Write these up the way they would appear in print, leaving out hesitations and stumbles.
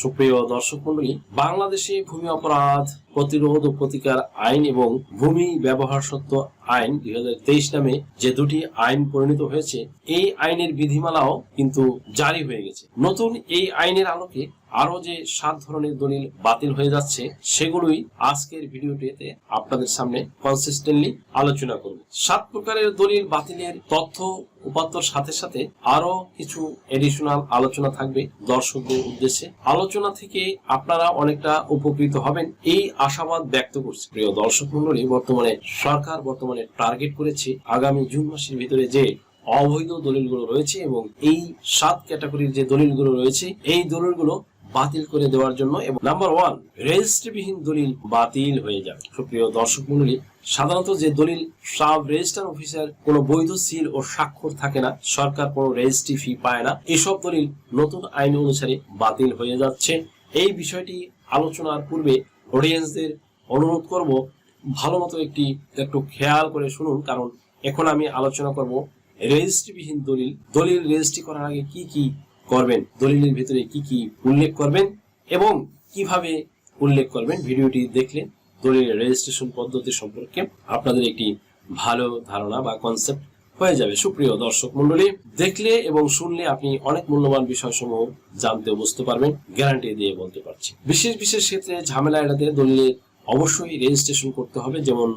সুপ্রিয় দর্শক মন্ডলী, বাংলাদেশে ভূমি অপরাধ প্রতিরোধ ও প্রতিকার আইন এবং ভূমি ব্যবহার সত্ত্ব আইন 2023 নামে যে দুটি আইন পরিণত হয়েছে, এই আইনের বিধিমালাও কিন্তু জারি হয়ে গেছে। নতুন এই আইনের আলোকে আরো যে 7 ধরনের দলিল বাতিল হয়ে যাচ্ছে, সেগুলোই আজকের ভিডিওটিতে আপনাদের সামনে কনসিস্টেন্টলি আলোচনা করব। 7 প্রকারের দলিল বাতিলের তথ্য উপাত্তর সাথে সাথে আরো কিছু এডিশনাল আলোচনা থাকবে দর্শকদের উদ্দেশ্যে। আলোচনা থেকে আপনারা অনেকটা উপকৃত হবেন এই আশাবাদ ব্যক্ত করছি। প্রিয় দর্শক মন্ডলী, সরকার বর্তমানে টার্গেট করেছে আগামী জুন মাসের ভিতরে যে অবৈধ দলিলগুলো রয়েছে এবং এই 7 ক্যাটাগরির যে দলিলগুলো রয়েছে, এই দলিলগুলো বাতিল করে দেওয়ার জন্য। এবং নাম্বার 1, রেজিস্ট্রিবিহীন দলিল বাতিল হয়ে যাবে। সুপ্রিয় দর্শক মন্ডলী, সাধারণত যে দলিল সাব রেজিস্ট্রার অফিসার কোনো বৈধ সিল ও স্বাক্ষর থাকে না, সরকার কোনো রেজিস্ট্রি ফি পায় না, এসব দলিল নতুন আইন অনুসারে বাতিল হয়ে যাচ্ছে। এই বিষয়টি আলোচনার পূর্বে অডিয়েন্সদের অনুরোধ করব ভালো মতো একটু খেয়াল করে শুনুন, কারণ এখন আমি আলোচনা করব রেজিস্ট্রিবিহীন দলিল রেজিস্ট্রি করার আগে কি কি করবেন, দলিলের ভিতরে কি কি উল্লেখ করবেন এবং কিভাবে উল্লেখ করবেন। ভিডিওটি দেখলে দলিলের রেজিস্ট্রেশন পদ্ধতি সম্পর্কে আপনাদের একটি ভালো ধারণা বা কনসেপ্ট হয়ে যাবে। সুপ্রিয় দর্শক মন্ডলী, দেখলে এবং শুনলে আপনি অনেক মূল্যবান বিষয়সমূহ জানতে বুঝতে পারবেন, গ্যারান্টি দিয়ে বলতে পারছি। বিশেষ ক্ষেত্রে ঝামেলা এড়াতে দলিলের অবশ্যই রেজিস্ট্রেশন করতে হবে। যেমন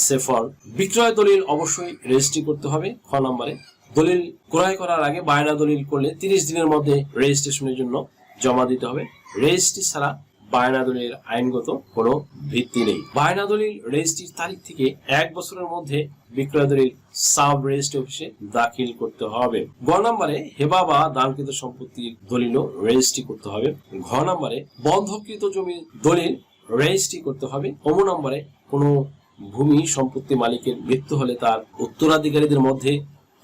সেফর বিক্রয় দলিল অবশ্যই রেজিস্ট্রি করতে হবে। খ নম্বরে, দলিল ক্রয় করার আগে বায়না দলিল করলে 30 দিনের মধ্যে রেজিস্ট্রেশনের জন্য জমা দিতে হবে। রেজিস্ট্রি ছাড়া বায়না দলিলের আইনগত কোনো ভিত্তি নেই। বায়না দলিল রেজিস্ট্রির তারিখ থেকে 1 বছরের মধ্যে বিক্রয় দলিল সাব রেজিস্ট্রি অফিসে দাখিল করতে হবে। গ নম্বরে, হেবা বা দানকৃত সম্পত্তির দলিলও রেজিস্ট্রি করতে হবে। ঘ নম্বরে, বন্ধকৃত জমির দলিল রেজিস্ট্রি করতে হবে। অম নম্বরে, কোনো ভূমি সম্পত্তি মালিকের মৃত্যু হলে তার উত্তরাধিকারীদের মধ্যে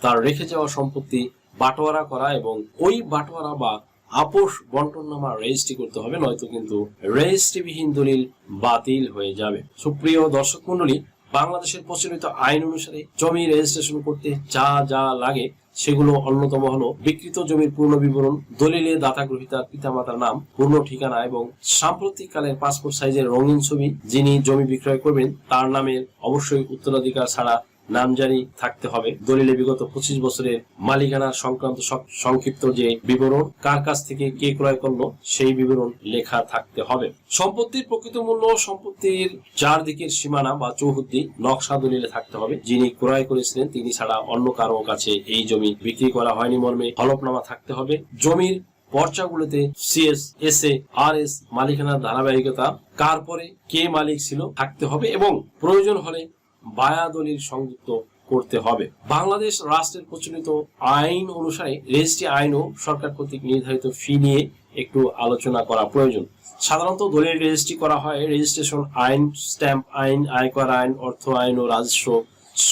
তার রেখে যাওয়া সম্পত্তি বাটোয়ারা করা এবং ওই বাটোয়ারা বা আপোষ বন্টননামা রেজিস্ট্রি করতে হবে, নয়তো কিন্তু রেজিস্ট্রিবিহীন দলিল বাতিল হয়ে যাবে। সুপ্রিয় দর্শক মন্ডলী, বাংলাদেশের প্রচলিত আইন অনুসারে জমি রেজিস্ট্রেশন করতে যা লাগে সেগুলো অন্যতম হলো বিকৃত জমির পূর্ণ বিবরণ, দলিলে দাতা গ্রহীতার পিতামাতার নাম, পূর্ণ ঠিকানা এবং সাম্প্রতিক কালের পাসপোর্ট সাইজের রঙিন ছবি। যিনি জমি বিক্রয় করবেন তার নামের অবশ্যই উত্তরাধিকার ছাড়া নামজারি থাকতে হবে। দলিলে বিগত 25 বছরের মালিকানা সংক্রান্ত সংক্ষিপ্ত যে বিবরণ, কার কাছ থেকে কে ক্রয় করলো সেই বিবরণ লেখা থাকতে হবে। সম্পত্তির প্রকৃত মূল্য, সম্পত্তির 4 দিকের সীমানা বা চৌহদ্দি নকশা দলিলে থাকতে হবে। যিনি ক্রয় করেছিলেন তিনি ছাড়া অন্য কারো কাছে এই জমি বিক্রি করা হয়নি মর্মে হলফনামা থাকতে হবে। জমির পর্চাগুলোতে সিএস, এসএ, আরএস মালিকানার ধারাবাহিকতা, কার পরে কে মালিক ছিল থাকতে হবে এবং প্রয়োজন হলে বায়া দলিল সংযুক্ত করতে হবে। বাংলাদেশ রাষ্ট্রের প্রচলিত আইন অনুসারে রেজিস্ট্রি আইন ও সরকার কর্তৃক নির্ধারিত ফি নিয়ে একটু আলোচনা করা প্রয়োজন। সাধারণত দলিল রেজিস্ট্রি করা হয় রেজিস্ট্রেশন আইন, স্ট্যাম্প আইন, আয়কর আইন, অর্থ আইন ও রাজস্ব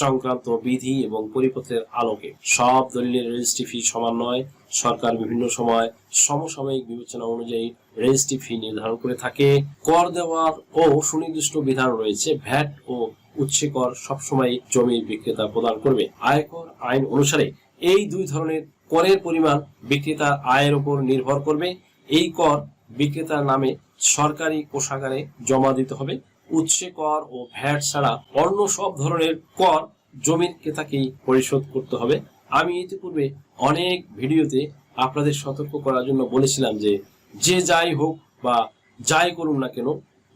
সংক্রান্ত বিধি এবং পরিপত্রের আলোকে। সব দলিলের রেজিস্ট্রি ফি সমান নয়। সরকার বিভিন্ন সময় সমসাময়িক বিবেচনা অনুযায়ী রেজিস্ট্রি ফি নির্ধারণ করে থাকে। কর দেওয়ার ও সুনির্দিষ্ট বিধান রয়েছে। ভ্যাট ও উৎসে কর সবসময় জমির বিক্রেতা প্রদান করবে। আয়কর আইন অনুসারে এই 2 ধরনের করের পরিমাণ বিক্রেতার আয়ের উপর নির্ভর করবে। এই কর বিক্রেতার নামে সরকারি কোষাগারে জমা দিতে হবে। উৎসে কর ও ভ্যাট ছাড়া অন্য সব ধরনের কর জমির ক্রেতাকেই পরিশোধ করতে হবে। আমি ইতিপূর্বে অনেক ভিডিওতে আপনাদের সতর্ক করার জন্য বলেছিলাম যে যাই হোক বা যাই করুন না কেন,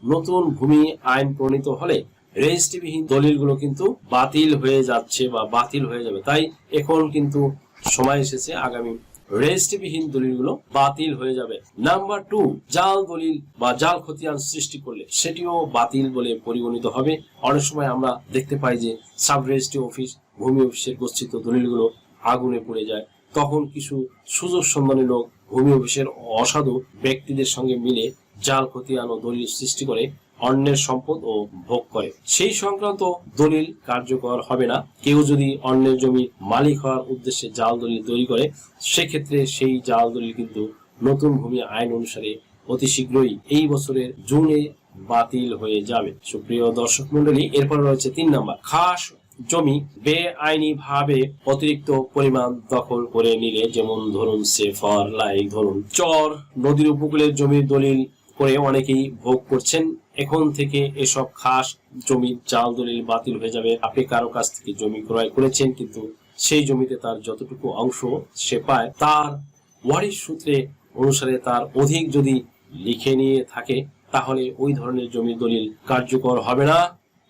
নতুন ভূমি আইন প্রণীত হলে রেজিস্ট্রিবিহীন দলিলগুলো কিন্তু বাতিল হয়ে যাচ্ছে বা বাতিল হয়ে যাবে। তাই এখন কিন্তু সময় এসেছে আগামী রেজিস্ট্রিবিহীন দলিলগুলো বাতিল হয়ে যাবে। নাম্বার 2, জাল দলিল বা জাল খতিয়ান সৃষ্টি করলে সেটিও বাতিল বলে পরিগণিত হবে। অনেক সময় আমরা দেখতে পাই যে সাব রেজিস্ট্রি অফিস, ভূমি অফিসের গচ্ছিত দলিলগুলো আগুনে পড়ে যায়। তখন কিছু সুযোগ সন্ধানী লোক ভূমি অফিসের অসাধু ব্যক্তিদের সঙ্গে মিলে জাল খতিয়ান ও দলিল সৃষ্টি করে অন্যের সম্পদ ও ভোগ করে। সেই সংক্রান্ত দলিল কার্যকর হবে না। কেউ যদি অন্যের জমির মালিক হওয়ার উদ্দেশ্যে জাল দলিল তৈরি করে, সেক্ষেত্রে সেই জাল দলিল কিন্তু নতুন ভূমি আইন অনুসারে অতি শীঘ্রই এই বছরের জুনে বাতিল হয়ে যাবে। সুপ্রিয় দর্শক মন্ডলী, এরপর রয়েছে 3 নম্বর, খাস জমি বেআইনি ভাবে অতিরিক্ত পরিমাণ দখল করে নিলে, যেমন ধরুন সেফার লাইক ধরুন চর নদীর উপকূলের জমির দলিল করে অনেকেই ভোগ করছেন। এখন থেকে এসব খাস জমির জাল দলিল বাতিল হয়ে যাবে। আপনি কারো কাছ থেকে জমি ক্রয় করেছেন, কিন্তু সেই জমিতে তার যতটুকু অংশ সে পায় তার ওয়ারিশ সূত্রে অনুসারে তার অধিক যদি লিখে নিয়ে থাকে, তাহলে ওই ধরনের জমির দলিল কার্যকর হবে না।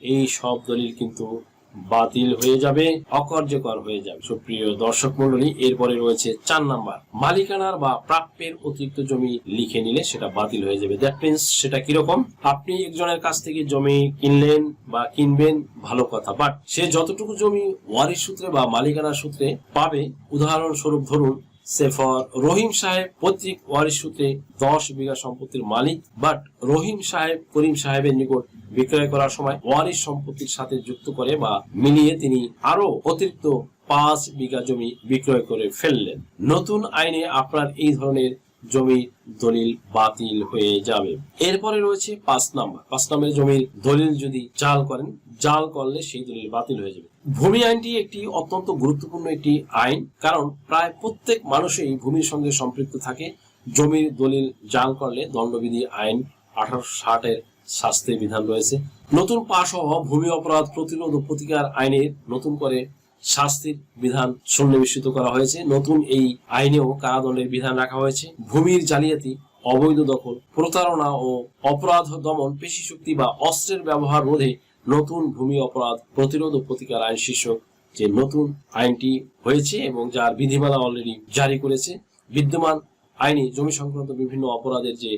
এই সব দলিল কিন্তু বাতিল হয়ে যাবে, অকার্যকর হয়ে যাবে। সুপ্রিয় দর্শক মন্ডলী, এরপরে রয়েছে 4 নাম্বার, মালিকানার বা প্রাপ্যের অতিরিক্ত জমি লিখে নিলে সেটা বাতিল হয়ে যাবে। দ্যাট মিনস সেটা কিরকম, আপনি একজনের কাছ থেকে জমি কিনলেন বা কিনবেন, ভালো কথা, বাট সে যতটুকু জমি ওয়ারিশ সূত্রে বা মালিকানা সূত্রে পাবে, উদাহরণস্বরূপ ধরুন সেফর রহিম সাহেব পৈতৃক ওয়ারিশ সূত্রে 10 বিঘা সম্পত্তির মালিক, বাট রহিম সাহেব করিম সাহেবের নিকট বিক্রয় করার সময় ওয়ারিশ সম্পত্তির সাথে যুক্ত করে বা মিলিয়ে তিনি আরো অতিরিক্ত 5 বিঘা জমি বিক্রয় করে ফেললেন। নতুন আইনে আপনার এই ধরনের জমি দলিল বাতিল হয়ে যাবে। এরপরে রয়েছে 5 নাম্বার, 5 নম্বরের জমির দলিল যদি জাল করেন, জাল করলে সেই দলিল বাতিল হয়ে যাবে। ভূমি আইনটি একটি অত্যন্ত গুরুত্বপূর্ণ একটি আইন, কারণ প্রায় প্রত্যেক মানুষই ভূমির সঙ্গে সম্পৃক্ত থাকে। জমির দলিল জাল করলে দণ্ডবিধি আইন 1860 এর শাস্তির বিধান রয়েছে। নতুন পাশ হওয়া ভূমি অপরাধ প্রতিরোধ ও প্রতিকার আইনের নতুন করে শাস্তির বিধান সন্নিবেশিত করা হয়েছে। নতুন এই আইনেও কারাদণ্ডের বিধান রাখা হয়েছে। ভূমির জালিয়াতি, অবৈধ দখল, প্রতারণা ও অপরাধ দমন, পেশি শক্তি বা অস্ত্রের ব্যবহার রোধে নতুন ভূমি অপরাধ প্রতিরোধ ও প্রতিকার আইন শীর্ষক যে নতুন আইনটি হয়েছে এবং যার বিধিমালা অলরেডি জারি করেছে। বিদ্যমান আইনে জমি সংক্রান্ত বিভিন্ন অপরাধের যে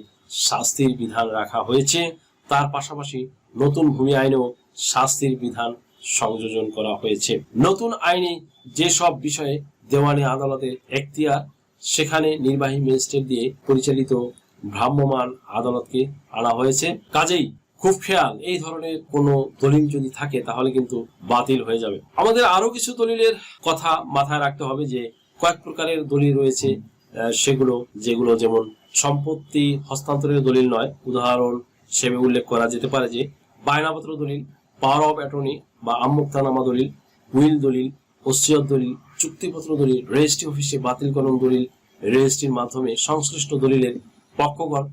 শাস্তির বিধান রাখা হয়েছে, তার পাশাপাশি নতুন ভূমি আইনেও শাস্তির বিধান সংযোজন করা হয়েছে। নতুন আইনে যেসব বিষয়ে দেওয়ানি আদালতের এখতিয়ার, সেখানে নির্বাহী ম্যাজিস্ট্রেট দিয়ে পরিচালিত ভ্রাম্যমাণ আদালতকে আনা হয়েছে। কাজেই খুব খেয়াল, এই ধরনের কোনো দলিল যদি থাকে তাহলে কিন্তু বাতিল হয়ে যাবে। আমাদের আরো কিছু দলিলের কথা মাথায় রাখতে হবে, যে কয়েক প্রকারের দলিল রয়েছে যেগুলো যেমন সম্পত্তি হস্তান্তরের দলিল নয়। উদাহরণ হিসেবে উল্লেখ করা যেতে পারে যে বায়নাপত্র দলিল, পাওয়ার অফ অ্যাটর্নি বা আমুক্তানামা দলিল, উইল দলিল, ওসিয়ত দলিল, চুক্তিপত্র দলিল, রেজিস্ট্রি অফিসে বাতিলকরণ দলিল, রেজিস্ট্রির মাধ্যমে সংশ্লিষ্ট দলিলের পক্ষগণ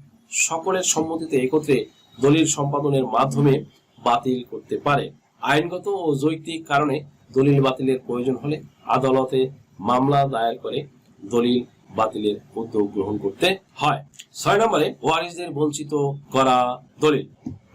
সকলের সম্মতিতে একত্রে দলিল সম্পাদনের মাধ্যমে বাতিল করতে পারে। আইনগত ও যৌক্তিক কারণে দলিল বাতিলের প্রয়োজন হলে আদালতে মামলা দায়ের করে দলিল বাতিলের উদ্যোগ গ্রহণ করতে হয়। 6 নম্বরে ওয়ারিশদের বঞ্চিত করা দলিল।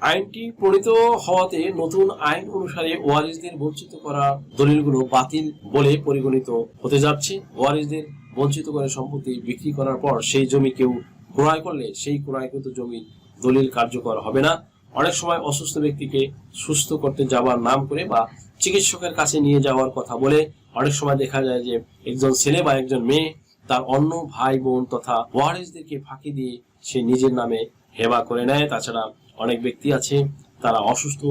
আইনটি প্রণীত হওয়াতে নতুন আইন অনুসারে ওয়ারিশদের বঞ্চিত করা দলিলগুলো বাতিল বলে পরিগণিত হতে যাচ্ছে। ওয়ারিশদের বঞ্চিত করে সম্পত্তি বিক্রি করার পর সেই জমি কেউ ক্রয় করলে সেই ক্রয়কৃত জমির দলিল কার্যকর হবে না। অনেক সময় অসুস্থ ব্যক্তিকে সুস্থ করতে যাওয়ার নাম করে বা চিকিৎসকের কাছে নিয়ে যাওয়ার কথা বলে অনেক সময় দেখা যায় যে একজন ছেলে বা একজন মেয়ে তার অন্য ভাই বোন তথা ওয়ারিশদেরকে ফাঁকি দিয়ে সে নিজের নামে হেবা করে নেয়। তাছাড়া অনেক ব্যক্তি আছে তারা অসুস্থ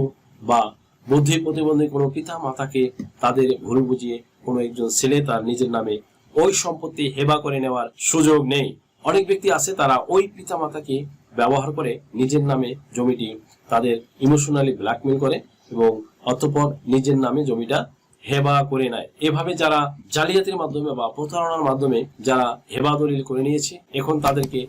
বা বুদ্ধি প্রতিবন্ধী কোনো পিতা মাতাকে তাদের ভুল বুঝিয়ে কোনো একজন ছেলে তার নিজের নামে ওই সম্পত্তি হেবা করে নেওয়ার সুযোগ নেই। অনেক ব্যক্তি আছে তারা ওই পিতা মাতাকে ব্যবহার করে নিজের নামে জমিটি তাদের ইমোশনালি ব্ল্যাকমেল করে এবং অতঃপর নিজের নামে জমিটা হেবা করে নেয়। এভাবে যারা জালিয়াতির মাধ্যমে বা প্রতারণার মাধ্যমে যারা হেবা দলিল করে নিয়েছে, এখন তাদেরকে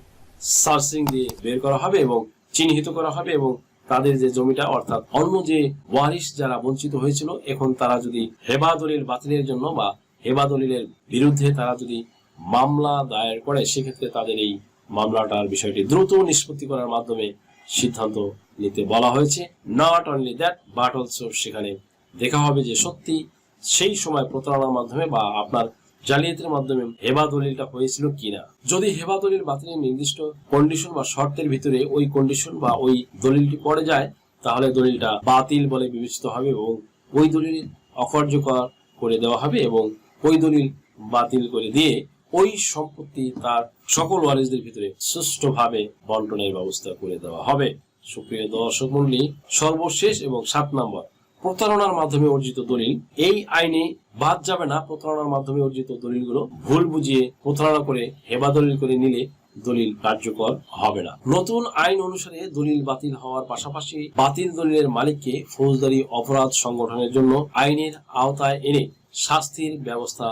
সার্চিং দিয়ে বের করা হবে এবং চিহ্নিত করা হবে এবং তাদের যে জমিটা অর্থাৎ অন্য যে ওয়ারিশ যারা বঞ্চিত হয়েছিল, এখন তারা যদি হেবা দলিল বাতিলের জন্য বা হেবা দলিলের বিরুদ্ধে তারা যদি মামলা দায়ের করে, সেক্ষেত্রে তাদের এই মামলাটার বিষয়টি দ্রুত নিষ্পত্তি করার মাধ্যমে সিদ্ধান্ত নিতে বলা হয়েছে। Not only that but also সেখানে দেখা হবে যে সত্যি সেই সময় প্রতারণার মাধ্যমে বা আপনার জালিয়াতির মাধ্যমে হেবা দলিলটা হয়েছিল কিনা। যদি হেবা দলিল বাতিলের নির্দিষ্ট কন্ডিশন বা শর্তের ভিতরে ওই কন্ডিশন বা ওই দলিলটি পড়ে যায়, তাহলে দলিলটা বাতিল বলে বিবেচিত হবে এবং ওই দলিল অকার্যকর করে দেওয়া হবে এবং ওই দলিল বাতিল করে দিয়ে ওই সম্পত্তি তার সকল ওয়ারিশদের ভিতরে সুষ্ঠুভাবে বন্টনের ব্যবস্থা করে দেওয়া হবে। সুপ্রিয় দর্শক মণ্ডলী, সর্বশেষ এবং 7 নম্বর, প্রতারণার মাধ্যমে অর্জিত দলিল। এই আইনে বাদ যাবে না প্রতারণার মাধ্যমে অর্জিত দলিলগুলো। ভুল বুঝিয়ে প্রতারণা করে হেবা দলিল করে নিলে দলিল কার্যকর হবে না। নতুন আইন অনুসারে দলিল বাতিল হওয়ার পাশাপাশি বাতিল দলিলের মালিককে ফৌজদারি অপরাধ সংগঠনের জন্য আইনের আওতায় এনে শাস্তির ব্যবস্থা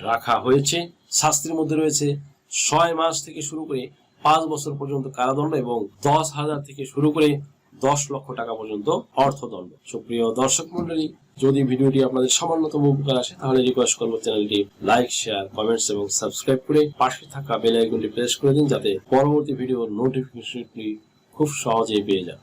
রাখা হয়েছে। শাস্তির মধ্যে রয়েছে 6 মাস থেকে শুরু করে 5 বছর পর্যন্ত কারাদণ্ড এবং 10,000 থেকে শুরু করে 10 লক্ষ টাকা পর্যন্ত অর্থদণ্ড। সুপ্রিয় দর্শক মন্ডলী, যদি ভিডিওটি আপনাদের সামান্যতম উপকার আসে তাহলে রিকোয়েস্ট করবো চ্যানেলটি লাইক, শেয়ার, কমেন্টস এবং সাবস্ক্রাইব করে পাশে থাকা বেল আইকনটি প্রেস করে দিন, যাতে পরবর্তী ভিডিওর নোটিফিকেশনটি খুব সহজেই পেয়ে যান।